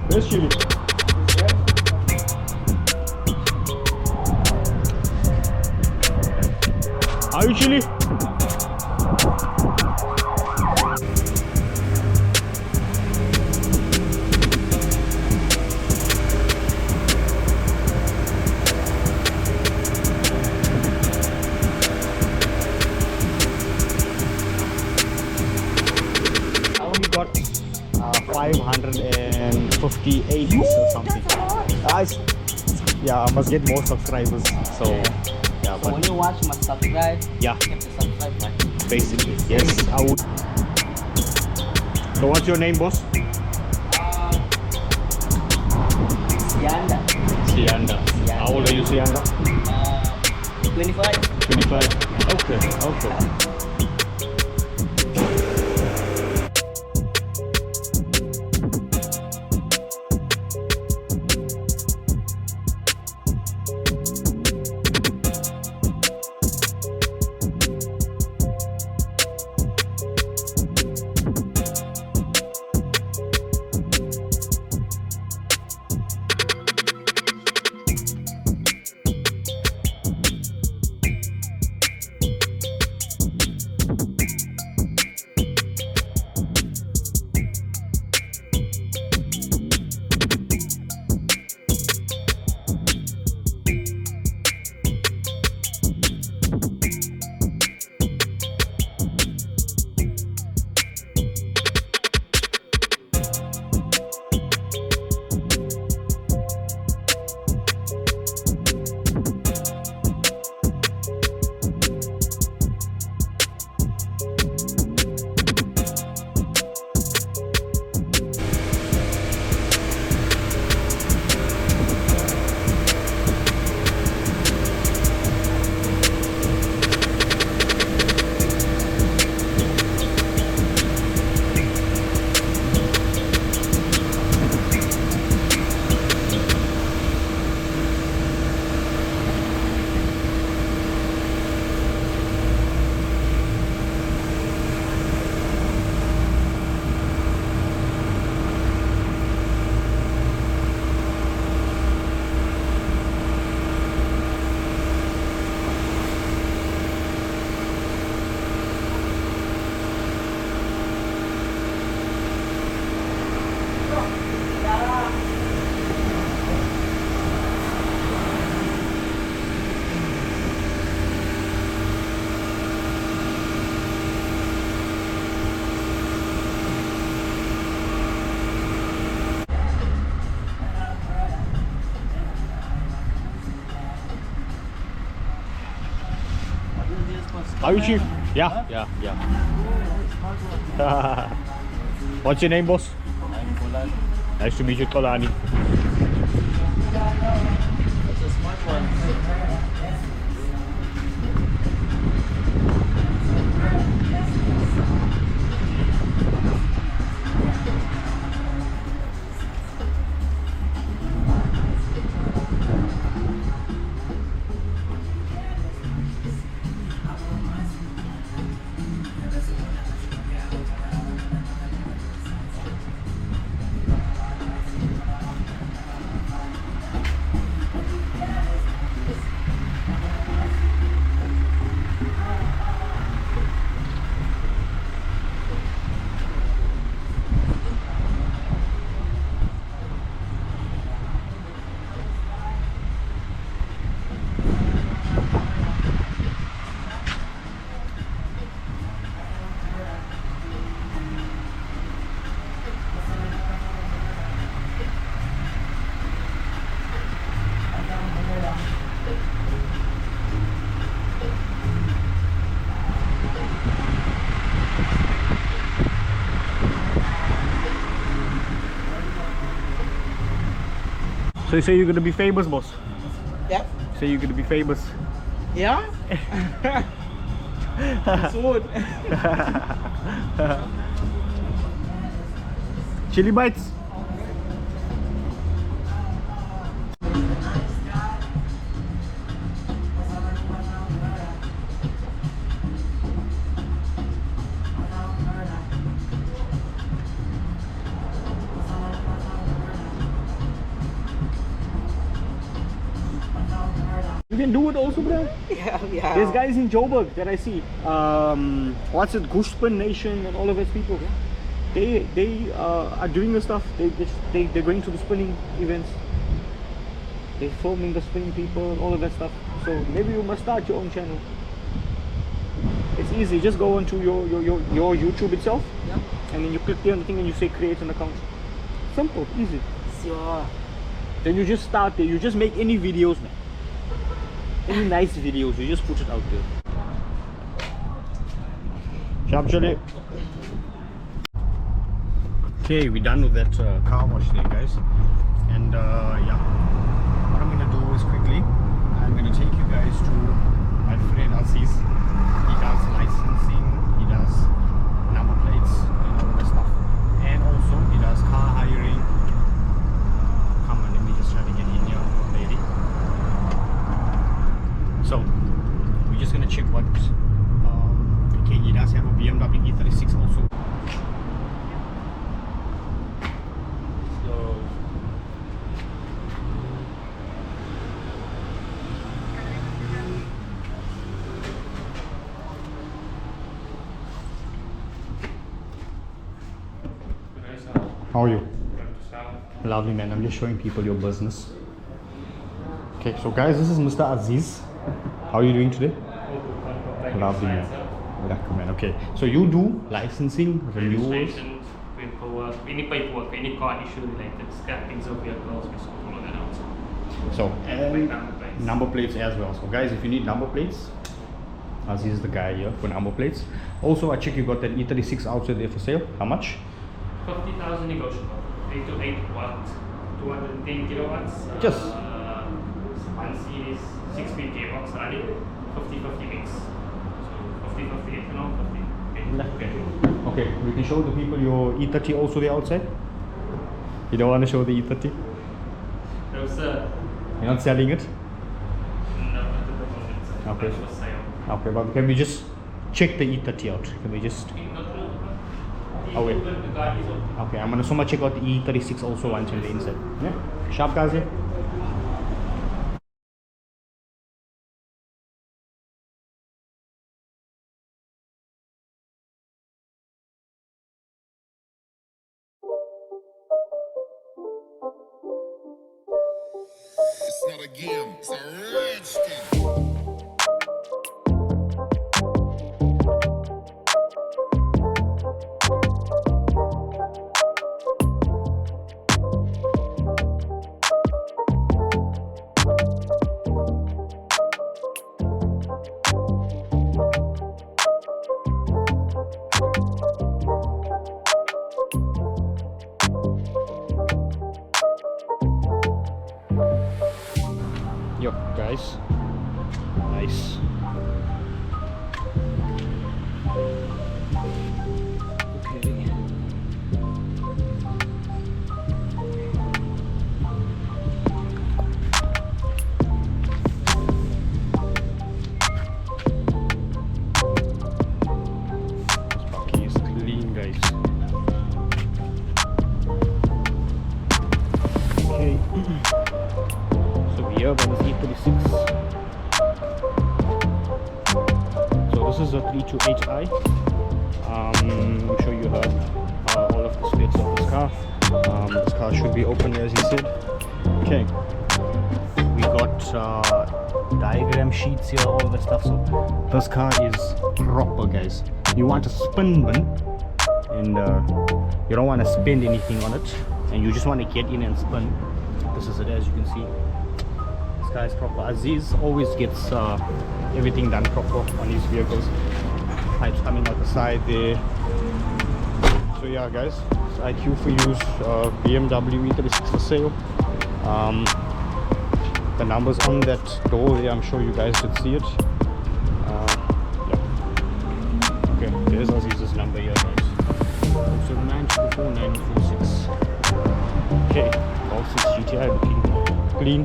Where's Chili? Are you Chili? I only got 558 or something. Yeah, I must get more subscribers. So, yeah, So but when you watch, must subscribe. yeah, You have to subscribe, right? basically, yes, I would. So, what's your name, boss? Yanda. Sianda. How old are you, Sianda? 25. 25. Okay, okay. Are you Chief? Yeah, yeah, yeah. What's your name, boss? I'm Polan. Nice to meet you, Kolani. It's a smart one. So you say you're gonna be famous, boss? Yeah. Say you're gonna be famous. Yeah? Soon. Chili bites. You can do it also, bro. Yeah. There's guys in Joburg that I see. What's it? Gushpin Nation and all of those people. They are doing the stuff. They're going to the spinning events. They're filming the spinning people, all of that stuff. So maybe you must start your own channel. It's easy. Just go onto your YouTube itself, Yeah. and then you click there on the thing and you say create an account. Simple, easy. Sure. Then you just start there. You just make any videos, man. Any nice videos. You just put it out there. Sharp chili. Okay, we're done with that car wash there, guys. And yeah, what I'm gonna do is quickly, I'm gonna take you guys to my friend Aziz. He does licensing, he does number plates and all that stuff, and also he does car hiring. Come on, let me just try to get in here, lady. So we're just gonna check what. Okay, he does have a BMW E36 also. How are you? Lovely, man. I'm just showing people your business. Okay, so guys, this is Mr. Aziz. How are you doing today? Lovely, man. Man. Okay, so you do licensing, renewals. Registration, paperwork, any paperwork, any car issue related, scrappings of vehicles, we sort all of that out. So, and number plates. number plates as well. So guys, if you need number plates, Aziz is the guy here for number plates. Also, I check you got that E36 outside there for sale. How much? 50,000 negotiable. 8 to 8 watt, 210 kilowatts. Just. 1 series, 6-speed gearbox running, 50-50 mix. So 50-50 ethanol, 50. Okay. Okay, we can show the people your E30 also there outside. You don't want to show the E30? No, sir. You're not selling it? No, not at the moment. Okay. That's for sale. Okay, but can we just check the E30 out? Can we just... Oh wait. The car is open. Okay, I'm gonna check out the E36 also once on the inside. Yeah? Sharp guys here. It's not a game, it's a rich thing. Yo, guys. Nice. Okay. This parking is clean, guys. Okay. So we are on the E36. So this is a 328i. I'm sure you heard all of the specs of this car. This car should be open as he said. Okay. We got diagram sheets here, all of that stuff. So this car is proper, guys. You want a spin bin and you don't want to spend anything on it, and you just want to get in and spin. This is it, as you can see. This guy is proper. Aziz always gets everything done proper on his vehicles. Pipes coming out the side there. So yeah, guys, it's IQ4U's BMW E36 for sale. The numbers on that door there, I'm sure you guys did see it. Yeah. Okay, there's Aziz's number here, guys. 079444946. Okay, Golf 6 GTI looking clean.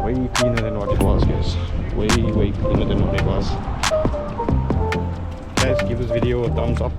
Way cleaner than what it was, guys. Way cleaner than what it was. Guys, give this video a thumbs up.